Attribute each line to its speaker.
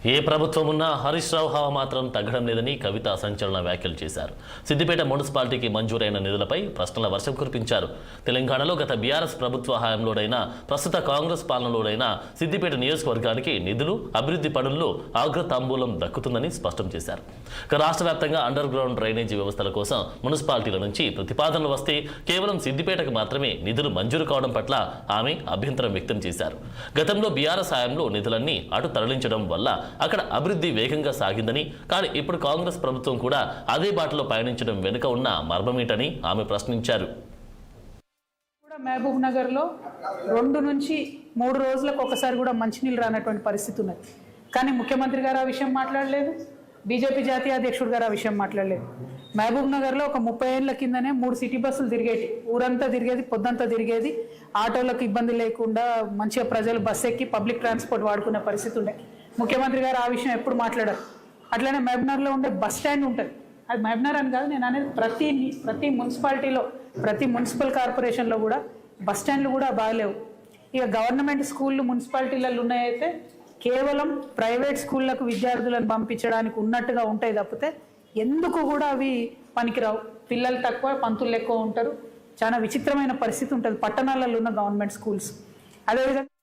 Speaker 1: ఏ ప్రభుత్వం ఉన్నా హరీష్ రావు హావా మాత్రం తగ్గడం లేదని కవిత సంచలన వ్యాఖ్యలు చేశారు. సిద్దిపేట మున్సిపాలిటీకి మంజూరైన నిధులపై ప్రశ్నల వర్షం కురిపించారు. తెలంగాణలో గత బీఆర్ఎస్ ప్రభుత్వ హయాంలోనైనా ప్రస్తుత కాంగ్రెస్ పాలనలోనైనా సిద్దిపేట నియోజకవర్గానికి నిధులు, అభివృద్ధి పనుల్లో అగ్రతాంబూలం దక్కుతుందని స్పష్టం చేశారు. రాష్ట్ర వ్యాప్తంగా అండర్ గ్రౌండ్ డ్రైనేజీ వ్యవస్థల కోసం మున్సిపాలిటీల నుంచి ప్రతిపాదనలు వస్తే కేవలం సిద్దిపేటకు మాత్రమే నిధులు మంజూరు కావడం పట్ల ఆమె అభ్యంతరం వ్యక్తం చేశారు. గతంలో బీఆర్ఎస్ హయాంలో నిధులన్నీ అటు తరలించడం వల్ల అక్కడ అభివృద్ధి వేగంగా సాగిందని, కానీ ఇప్పుడు కాంగ్రెస్ ప్రభుత్వం కూడా అదే బాటలో పయనించడం వెనుక ఉన్న మర్మమేంటని ఆమె ప్రశ్నించారు.
Speaker 2: మహబూబ్ నగర్లో 2 నుంచి 3 రోజులకు ఒకసారి కూడా మంచినీళ్ళు రానటువంటి పరిస్థితి ఉన్నది. కానీ ముఖ్యమంత్రి గారు ఆ విషయం మాట్లాడలేదు, బీజేపీ జాతీయ అధ్యక్షుడు గారు ఆ విషయం మాట్లాడలేదు. మహబూబ్ నగర్లో ఒక 30 ఏళ్ల కిందనే 3 సిటీ బస్సులు తిరిగేటి, ఊరంతా తిరిగేది, పొద్దంతా తిరిగేది. ఆటోలకు ఇబ్బంది లేకుండా మంచిగా ప్రజలు బస్సు ఎక్కి పబ్లిక్ ట్రాన్స్పోర్ట్ వాడుకునే పరిస్థితి ఉండే. ముఖ్యమంత్రి గారు ఆ విషయం ఎప్పుడు మాట్లాడారు. అట్లనే మహబూబ్నగర్లో ఉండే బస్ స్టాండ్ ఉంటుంది, అది మహబూబ్నగర్ అని కాదు, నేను అనేది ప్రతి మున్సిపాలిటీలో, ప్రతి మున్సిపల్ కార్పొరేషన్లో కూడా బస్ స్టాండ్లు కూడా బాగలేవు. ఇక గవర్నమెంట్ స్కూళ్ళు మున్సిపాలిటీలలో ఉన్నాయైతే కేవలం ప్రైవేట్ స్కూళ్ళకు విద్యార్థులను పంపించడానికి ఉన్నట్టుగా ఉంటాయి తప్పితే ఎందుకు కూడా అవి పనికిరావు. పిల్లలు తక్కువ, పంతులు ఎక్కువ ఉంటారు. చాలా విచిత్రమైన పరిస్థితి ఉంటుంది పట్టణాలలో ఉన్న గవర్నమెంట్ స్కూల్స్. అదేవిధంగా